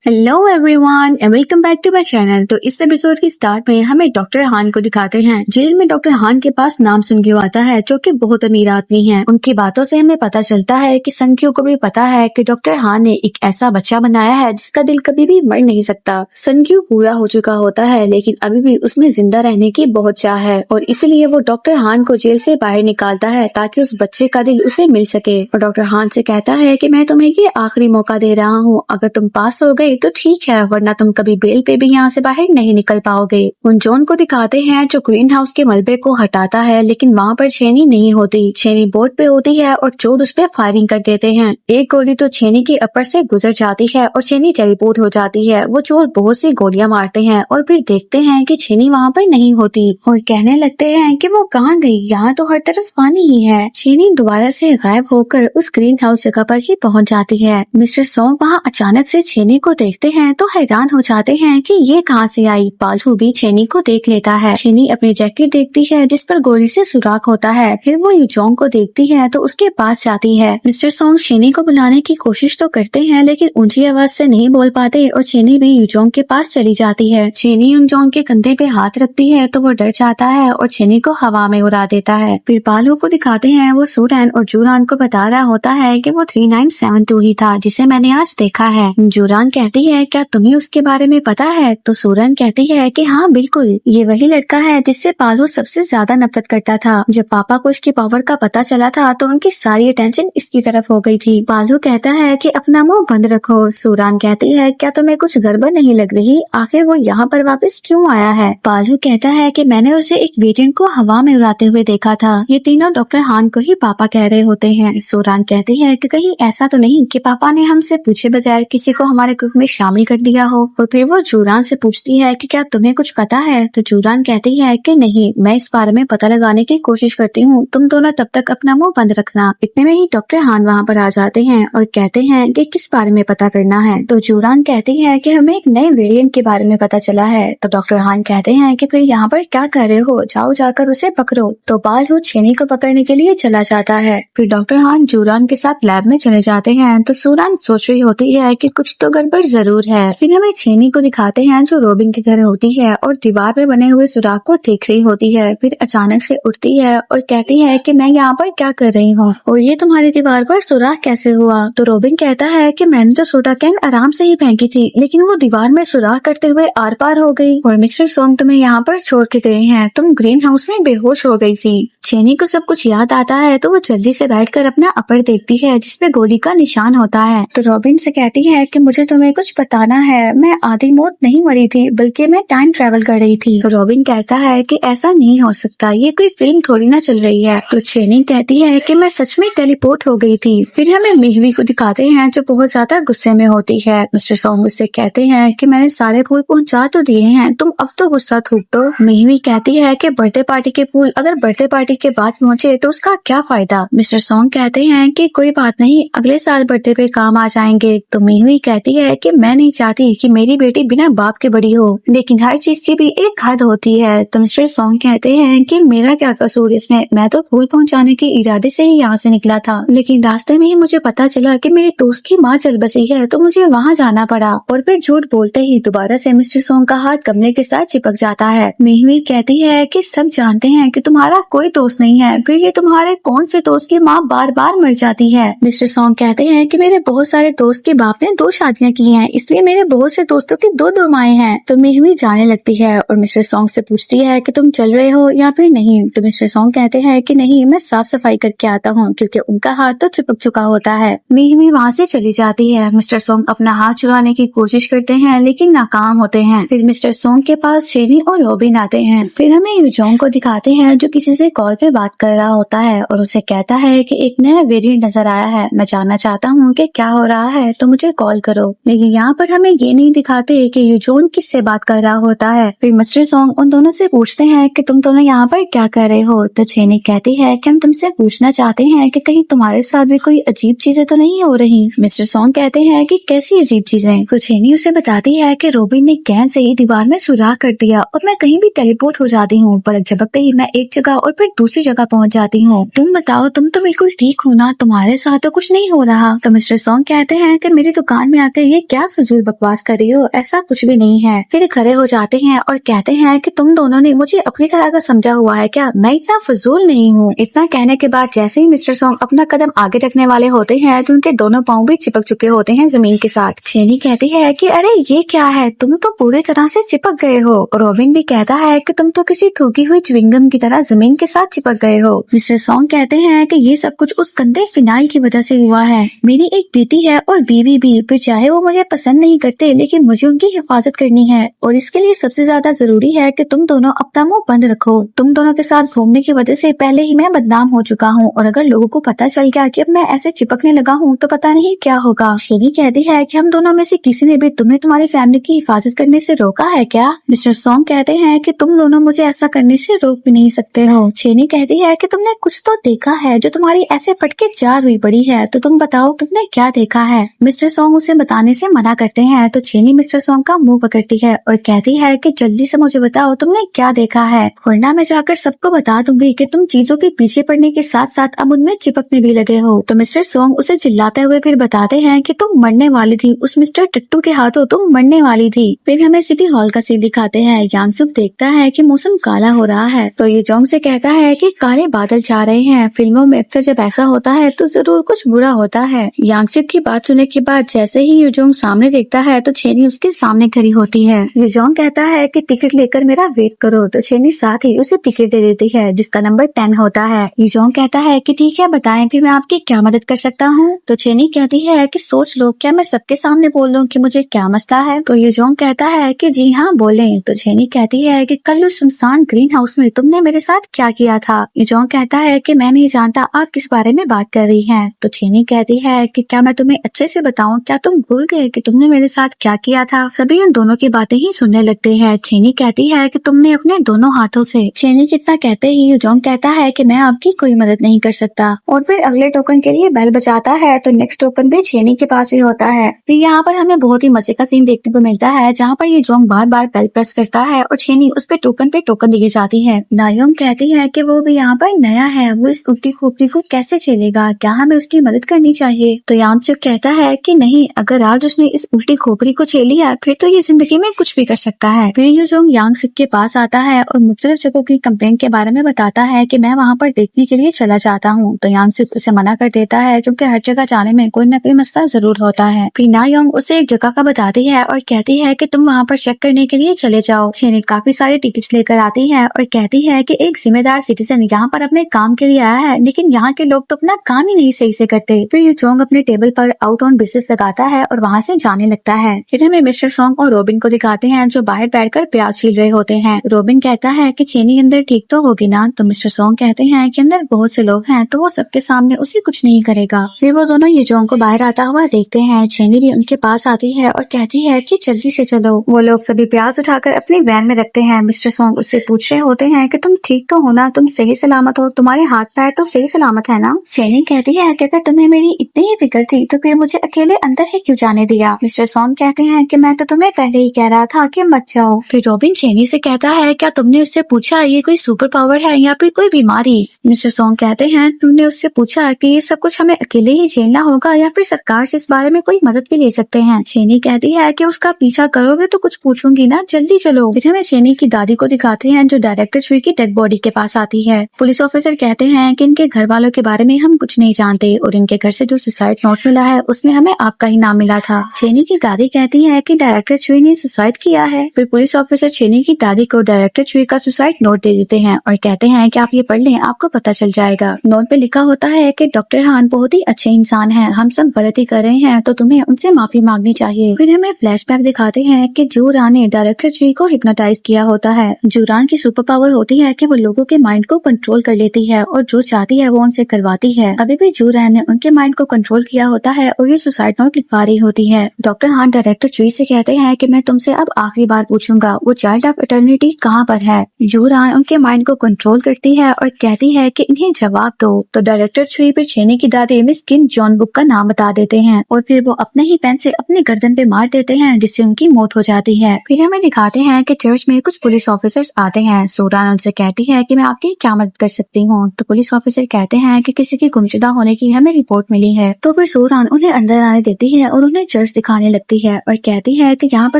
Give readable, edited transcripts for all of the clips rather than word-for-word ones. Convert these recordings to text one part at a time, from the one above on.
Hello everyone and welcome back to my channel. तो इस episode की स्टार्ट में हमें डॉक्टर हान को दिखाते हैं। जेल में डॉक्टर हान के पास नाम सुनक्यू आता है जो कि बहुत अमीर आदमी हैं। उनकी बातों से हमें पता चलता है कि सनक्यू को भी पता है कि डॉक्टर हान ने एक ऐसा बच्चा बनाया है जिसका दिल कभी भी मर नहीं सकता। सनक्यू पूरा हो चुका होता है लेकिन अभी भी उसमें जिंदा रहने की बहुत चाह है और इसलिए वो डॉक्टर हान को जेल से बाहर निकालता है ताकि उस बच्चे का दिल उसे मिल सके। और डॉक्टर हान से कहता है कि मैं तुम्हें ये आखिरी मौका दे रहा हूँ, अगर तुम पास हो गए तो ठीक है वरना तुम कभी बेल पे भी यहाँ से बाहर नहीं निकल पाओगे। उन जॉन को दिखाते हैं जो ग्रीन हाउस के मलबे को हटाता है लेकिन वहाँ पर छेनी नहीं होती। छेनी बोर्ड पे होती है और चोर उस पे फायरिंग कर देते हैं। एक गोली तो छेनी के अपर से गुजर जाती है और छेनी टेलीपोर्ट हो जाती है। वो चोर बहुत सी गोलियां मारते हैं और फिर देखते हैं कि छेनी वहाँ पर नहीं होती और कहने लगते हैं कि वो कहाँ गई, यहाँ तो हर तरफ पानी ही है। छेनी दोबारा से गायब होकर उस ग्रीन हाउस जगह पर ही पहुँच जाती है। मिस्टर सॉन्ग वहाँ अचानक से छेनी को देखते हैं तो हैरान हो जाते हैं कि ये कहाँ से आई। पालू भी छेनी को देख लेता है। छेनी अपनी जैकेट देखती है जिस पर गोली से सुराख होता है। फिर वो यूजोंग को देखती है तो उसके पास जाती है। मिस्टर सॉन्ग छेनी को बुलाने की कोशिश तो करते हैं लेकिन ऊंची आवाज से नहीं बोल पाते और छेनी भी यूजोंग के पास चली जाती है। छेनी यूजोंग के कंधे पे हाथ रखती है तो वो डर जाता है और छेनी को हवा में उड़ा देता है। फिर पालू को दिखाते हैं वो सूरन और जूरान को बता रहा होता है कि वो 3972 ही था जिसे मैंने आज देखा है। जूरान कहती है क्या तुम्हें उसके बारे में पता है? तो सूरन कहती है कि हाँ बिल्कुल, ये वही लड़का है जिससे पालू सबसे ज्यादा नफरत करता था। जब पापा को इसकी पावर का पता चला था तो उनकी सारी अटेंशन इसकी तरफ हो गई थी। पालू कहता है कि अपना मुंह बंद रखो। सूरन कहती है क्या तुम्हें कुछ गड़बड़ नहीं लग रही? आखिर वो यहाँ पर वापस क्यों आया है? पालू कहता है कि मैंने उसे एक वेरिएंट को हवा में उड़ाते हुए देखा था। ये तीनों डॉक्टर हान को ही पापा कह रहे होते हैं। सूरन कहती है कि कहीं ऐसा तो नहीं कि पापा ने हमसे पूछे बगैर किसी को हमारे ग्रुप में शामिल कर दिया हो। और फिर वो जूरान से पूछती है कि क्या तुम्हें कुछ पता है? तो जूरान कहती है कि नहीं, मैं इस बारे में पता लगाने की कोशिश करती हूँ, तुम दोनों तब तक अपना मुंह बंद रखना। इतने में ही डॉक्टर हान वहाँ पर आ जाते हैं और कहते हैं कि किस बारे में पता करना है। तो जूरान कहती है कि हमें एक नए वेरिएंट के बारे में पता चला है। तो डॉक्टर हान कहते हैं कि फिर यहाँ पर क्या कर रहे हो, जाओ जाकर उसे पकड़ो। तो बालू छेनी को पकड़ने के लिए चला जाता है। फिर डॉक्टर हान जूरान के साथ लैब में चले जाते हैं तो सूरन सोच रही होती है कि कुछ तो गड़बड़ जरूर है। फिर हमें छेनी को दिखाते हैं जो रॉबिन के घर होती है और दीवार में बने हुए सुराख को देख रही होती है। फिर अचानक से उठती है और कहती है कि मैं यहाँ पर क्या कर रही हूँ और ये तुम्हारी दीवार पर सुराख कैसे हुआ? तो रॉबिन कहता है कि मैंने तो सोडा कैन आराम से ही फेंकी थी लेकिन वो दीवार में सुराख करते हुए आर पार हो गई और मिस्टर सॉन्ग तुम्हें यहाँ पर छोड़ के गए हैं, तुम ग्रीन हाउस में बेहोश हो गई थी। छेनी को सब कुछ याद आता है तो वो जल्दी से बैठकर अपना अपर देखती है जिसपे गोली का निशान होता है। तो रॉबिन से कहती है कि मुझे तुम्हें कुछ बताना है, मैं आधी मौत नहीं मरी थी बल्कि मैं टाइम ट्रेवल कर रही थी। तो रॉबिन कहता है कि ऐसा नहीं हो सकता, ये कोई फिल्म थोड़ी ना चल रही है। तो छेनी कहती है कि मैं सच में टेलीपोर्ट हो गई थी। फिर हमें मिहवी को दिखाते हैं जो बहुत ज्यादा गुस्से में होती है। मिस्टर सॉन्ग उससे कहते हैं कि मैंने सारे फूल पहुँचा तो दिए हैं, तुम अब तो गुस्सा थूक दो। मिहवी कहती है कि बर्थडे पार्टी के फूल अगर बर्थडे पार्टी के बाद पहुँचे तो उसका क्या फायदा? मिस्टर सॉन्ग कहते हैं कि कोई बात नहीं, अगले साल बर्थडे पे काम आ जाएंगे। तो मिहवी कहती है कि मैं नहीं चाहती कि मेरी बेटी बिना बाप के बड़ी हो, लेकिन हर चीज की भी एक हद होती है। तो मिस्टर सॉन्ग कहते हैं कि मेरा क्या कसूर इसमें, मैं तो फूल पहुंचाने के इरादे से ही यहाँ से निकला था लेकिन रास्ते में ही मुझे पता चला कि मेरी दोस्त की माँ चल बसी है तो मुझे वहाँ जाना पड़ा। और फिर झूठ बोलते ही दोबारा से मिस्टर सॉन्ग का हाथ गमले के साथ चिपक जाता है। मिहवी कहती है कि सब जानते हैं कि तुम्हारा कोई दोस्त नहीं है, फिर ये तुम्हारे कौन से दोस्त की माँ बार बार मर जाती है? मिस्टर सॉन्ग कहते हैं कि मेरे बहुत सारे दोस्त के बाप ने 2 शादियां की हैं, इसलिए मेरे बहुत से दोस्तों की 2 माएँ हैं। तो मिहवी जाने लगती है और मिस्टर सॉन्ग से पूछती है कि तुम चल रहे हो या फिर नहीं? तो मिस्टर सॉन्ग कहते हैं कि नहीं, मैं साफ सफाई करके आता हूँ, क्योंकि उनका हाथ तो चिपक चुका होता है। मिहवी वहाँ से चली जाती है। मिस्टर सॉन्ग अपना हाथ छुड़ाने की कोशिश करते हैं लेकिन नाकाम होते हैं। फिर मिस्टर सॉन्ग के पास छेनी और रॉबिन आते हैं। फिर हमें यूजोंग को दिखाते हैं जो किसी से कॉल पे बात कर रहा होता है और उसे कहता है कि एक नया वेरिएंट नजर आया है, मैं जानना चाहता हूँ कि क्या हो रहा है तो मुझे कॉल करो। लेकिन यहाँ पर हमें ये नहीं दिखाते कि यूजोन किससे बात कर रहा होता है। फिर मिस्टर सॉन्ग उन दोनों से पूछते हैं कि तुम दोनों यहाँ पर क्या कर रहे हो? तो छेनी कहती है कि हम तुमसे पूछना चाहते हैं कि कहीं तुम्हारे साथ भी कोई अजीब चीजें तो नहीं हो रही। मिस्टर सॉन्ग कहते हैं कि कैसी अजीब चीजें? तो छेनी उसे बताती है कि रॉबिन ने कैन से ही दीवार में सुराख कर दिया और मैं कहीं भी टेलीपोर्ट हो जाती हूँ, पलक झपकते ही मैं एक जगह और फिर दूसरी दूसरी जगह पहुंच जाती हूँ। तुम बताओ, तुम तो बिल्कुल ठीक हो ना? तुम्हारे साथ तो कुछ नहीं हो रहा। तो मिस्टर सॉन्ग कहते हैं कि मेरी दुकान में आकर ये क्या फजूल बकवास कर रही हो, ऐसा कुछ भी नहीं है। फिर खड़े हो जाते हैं और कहते हैं कि तुम दोनों ने मुझे अपनी तरह का समझा हुआ है क्या? मैं इतना फजूल नहीं हूँ। इतना कहने के बाद जैसे ही मिस्टर सॉन्ग अपना कदम आगे रखने वाले होते हैं तो उनके दोनों पाँव भी चिपक चुके होते हैं जमीन के साथ। चेनी कहती है कि अरे ये क्या है, तुम तो पूरी तरह से चिपक गए हो। रॉबिन भी कहता है कि तुम तो किसी थूकी हुई च्युइंगम की तरह जमीन के साथ चिपक गए हो। मिस्टर सॉन्ग कहते हैं कि ये सब कुछ उस गंदे फिनाइल की वजह से हुआ है। मेरी एक बेटी है और बीवी भी, फिर चाहे वो मुझे पसंद नहीं करते लेकिन मुझे उनकी हिफाजत करनी है और इसके लिए सबसे ज्यादा जरूरी है कि तुम दोनों अपना मुंह बंद रखो। तुम दोनों के साथ घूमने की वजह से पहले ही मैं बदनाम हो चुका हूँ और अगर लोगों को पता चल गया कि अब मैं ऐसे चिपकने लगा हूँ तो पता नहीं क्या होगा। शेनी कहती है कि हम दोनों में से किसी ने भी तुम्हें तुम्हारी फैमिली की हिफाजत करने से रोका है क्या? मिस्टर सॉन्ग कहते हैं कि तुम दोनों मुझे ऐसा करने से रोक भी नहीं सकते हो। शेनी कहती है कि तुमने कुछ तो देखा है जो तुम्हारी ऐसे फटके जार हुई पड़ी है, तो तुम बताओ तुमने क्या देखा है? मिस्टर सॉन्ग उसे बताने से मना करते हैं तो शेनी मिस्टर सॉन्ग का मुंह पकड़ती है और कहती है कि जल्दी से मुझे बताओ तुमने क्या देखा है, वरना मैं जाकर सबको बता दूंगी कि तुम चीजों के पीछे पड़ने के साथ साथ अब उनमें चिपकने भी लगे हो। तो मिस्टर सॉन्ग उसे चिल्लाते हुए फिर बताते हैं कि तुम मरने वाली थी, उस मिस्टर टट्टू के हाथों तुम मरने वाली थी। फिर हमें सिटी हॉल का सीन दिखाते हैं। यांगसुक देखता है कि मौसम काला हो रहा है तो ये जोंग से कहता है कि काले बादल छा रहे हैं। फिल्मों में अक्सर जब ऐसा होता है तो जरूर कुछ बुरा होता है। यांगसुक की बात सुनने के बाद जैसे ही ये जोंग सामने देखता है तो चेनी उसके सामने खड़ी होती है। ये जोंग कहता है कि टिकट लेकर मेरा वेट करो, तो चेनी साथ ही उसे टिकट दे देती है जिसका नंबर 10 होता है। ये जोंग कहता है कि ठीक है, बताएं फिर मैं आपकी क्या मदद कर सकता हूँ? तो चेनी कहती है कि सोच लो, क्या मैं सबके सामने बोल दूं कि मुझे क्या मसला है? तो ये जोंग कहता है कि जी हाँ बोलें। तो चेनी कहती है कि कल उस सुनसान ग्रीन हाउस में तुमने मेरे साथ क्या किया था? ये जोंग कहता है कि मैं नहीं जानता आप किस बारे में बात कर रही हैं। तो चेनी कहती है कि क्या मैं तुम्हें अच्छे से बताऊं, क्या तुम भूल गए कि तुमने मेरे साथ क्या किया था? सभी उन दोनों की बातें ही सुनने लगते हैं। चेनी कहती है कि तुमने अपने दोनों हाथों से। चेनी कितना कहते ही जोंग कहता है कि मैं आपकी कोई मदद नहीं कर सकता और फिर अगले टोकन के लिए बेल बजाता है तो नेक्स्ट टोकन भी चेनी के पास ही होता है। फिर यहाँ पर हमें बहुत ही मजे का सीन देखने को मिलता है जहाँ पर ये जोंग बार बार बेल प्रेस करता है और चेनी उस पे टोकन दिए जाती है। नायोंग कहती है कि वो भी यहाँ पर नया है, वो इस उल्टी खोपड़ी को कैसे चलेगा, क्या हमें उसकी मदद करनी चाहिए? तो यांगसुक कहता है कि नहीं, अगर आज उसने इस उल्टी खोपड़ी को छे लिया फिर तो ये जिंदगी में कुछ भी कर सकता है। फिर ये जोंग यांगसुक के पास आता है और मुख्तलिफ जगहों की कंप्लेन के बारे में बताता है कि मैं वहाँ पर देखने के लिए चला जाता हूँ। तो यांगसुक उसे मना कर देता है क्योंकि हर जगह जाने में कोई न कोई मसला जरूर होता है। फिर नायोंग उसे एक जगह का बताती है और कहती है कि तुम वहाँ पर चेक करने के लिए चले जाओ। चेनी काफी सारे टिकट्स लेकर आती है और कहती है कि एक जिम्मेदार सिटीजन यहाँ पर अपने काम के लिए आया है लेकिन यहाँ के लोग तो अपना काम ही नहीं सही से करते। फिर ये जोंग अपने टेबल पर आउट ऑन बिजनेस लगाता है और वहाँ से जाने लगता है। फिर हमें मिस्टर सॉन्ग और रॉबिन को दिखाते हैं जो बाहर बैठकर प्याज छील रहे होते हैं। रॉबिन कहता है कि चेनी अंदर ठीक तो होगी ना? तो मिस्टर सॉन्ग कहते हैं कि अंदर बहुत से लोग हैं तो वो सबके सामने उसे कुछ नहीं करेगा। फिर वो दोनों ये जोंग को बाहर आता हुआ देखते हैं। चेनी भी उनके पास आती है और कहती है कि जल्दी से चलो। वो लोग सभी प्याज उठाकर अपनी वैन में रखते हैं। मिस्टर सॉन्ग उससे पूछ रहे होते हैं कि तुम ठीक तो हो ना, तुम सही सलामत हो, तुम्हारे हाथ पैर तो सही सलामत है ना? चेनी कहती है कि अगर तुम्हें मेरी इतनी ही फिक्र थी तो फिर मुझे अकेले अंदर ही क्यों जाने दिया? मिस्टर सॉन्ग कहते हैं कि मैं तो तुम्हें पहले ही कह रहा था कि मत जाओ। फिर रॉबिन चेनी से कहता है क्या तुमने उससे पूछा ये कोई सुपर पावर है या फिर कोई बीमारी? मिस्टर सॉन्ग कहते हैं तुमने उससे पूछा कि ये सब कुछ हमें अकेले ही झेलना होगा या फिर सरकार से इस बारे में कोई मदद भी ले सकते हैं? चेनी कहती है कि उसका पीछा करोगे तो कुछ पूछूंगी ना, जल्दी चलो। फिर हमें चेनी की दादी को दिखाते हैं जो डायरेक्टर चुई की डेड बॉडी के पास आती है। पुलिस ऑफिसर कहते हैं कि इनके घर वालों के बारे में हम कुछ नहीं जानते और इनके घर से जो सुसाइड नोट मिला है उसमें हमें आपका ही नाम मिला था। चेनी की दादी कहती है कि डायरेक्टर चुई ने सुसाइड किया है। फिर पुलिस ऑफिसर चेनी की दादी को डायरेक्टर चुई का सुसाइड नोट दे देते हैं और कहते हैं कि आप ये पढ़ लें, आपको पता चल जाएगा। नोट पे लिखा होता है कि डॉक्टर हान बहुत ही अच्छे इंसान हैं, हम सब गलती कर रहे हैं तो तुम्हें उनसे माफी मांगनी चाहिए। फिर हमें फ्लैशबैक दिखाते हैं कि जूरान ने डायरेक्टर चुई को हिप्नोटाइज किया होता है। जूरान की सुपर पावर होती है कि वो लोगों के माइंड को कंट्रोल कर लेती है और जो चाहती है वो उनसे करवाती है। अभी भी जूरान ने उनके माइंड को कंट्रोल किया होता है और ये सुसाइड नोट लिखवा रही होती है। डॉक्टर हान डायरेक्टर चुई से कहते हैं कि मैं तुमसे अब आखिरी बार पूछूंगा, वो चाइल्ड ऑफ इटर्निटी कहाँ पर है? जूरान उनके माइंड को कंट्रोल करती है और कहती है कि इन्हें जवाब दो। तो डायरेक्टर चुई फिर चेनी की दादी मिस किम जॉन बुक का नाम बता देते हैं और फिर वो अपने ही पेन से अपने गर्दन पे मार देते हैं जिससे उनकी मौत हो जाती है। फिर हमें दिखाते हैं कि चर्च में कुछ पुलिस ऑफिसर्स आते हैं। सूरान उनसे कहती है कि मैं आपकी आपकी क्या मदद कर सकती हूँ? तो पुलिस ऑफिसर कहते हैं कि किसी की गुमशुदा होने की हमें रिपोर्ट मिली है। तो फिर सूरान उन्हें अंदर आने देती है और उन्हें चर्च दिखाने लगती है और कहती है कि यहाँ पर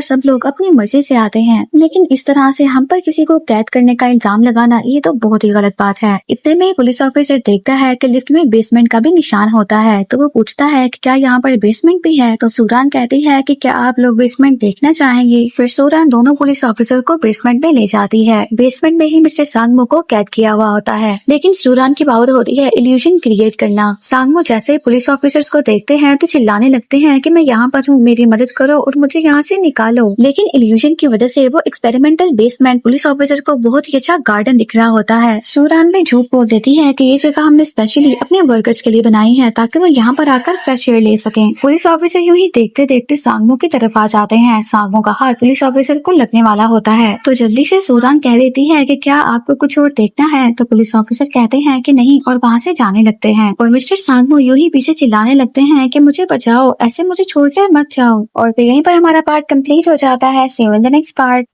सब लोग अपनी मर्जी से आते हैं, लेकिन इस तरह से हम पर किसी को कैद करने का इल्जाम लगाना ये तो बहुत ही गलत बात है। इतने में पुलिस ऑफिसर देखता है कि लिफ्ट में बेसमेंट का भी निशान होता है, तो वो पूछता है कि क्या यहाँ पर बेसमेंट भी है? तो सूरान कहती है कि क्या आप लोग बेसमेंट देखना चाहेंगे? फिर सूरान दोनों पुलिस ऑफिसर को बेसमेंट में ले जाती है। बेसमेंट में ही मिस्टर सांगमो को कैद किया हुआ होता है, लेकिन सूरान की पावर होती है इल्यूजन क्रिएट करना। सांगमो जैसे पुलिस ऑफिसर्स को देखते हैं तो चिल्लाने लगते हैं कि मैं यहाँ पर हूँ, मेरी मदद करो और मुझे यहाँ से निकालो। लेकिन इल्यूजन की वजह से वो एक्सपेरिमेंटल बेसमेंट पुलिस ऑफिसर को बहुत ही अच्छा गार्डन दिख रहा होता है। सूरान में झूठ बोल देती है कि ये जगह हमने स्पेशली अपने वर्कर्स के लिए बनाई है ताकि वो यहाँ पर आकर फ्रेश एयर ले सकें। पुलिस ऑफिसर यूं ही देखते देखते सांगमो की तरफ आ जाते हैं। सांगमो का हाथ पुलिस ऑफिसर को लगने वाला होता है, तो जल्दी से सूरान कह देती है कि क्या आपको कुछ और देखना है? तो पुलिस ऑफिसर कहते हैं कि नहीं और वहाँ से जाने लगते हैं। और मिस्टर सांगमो यूं ही पीछे चिल्लाने लगते हैं कि मुझे बचाओ, ऐसे मुझे छोड़कर मत जाओ। और फिर यहीं पर हमारा पार्ट कंप्लीट हो जाता है। See you in the next part.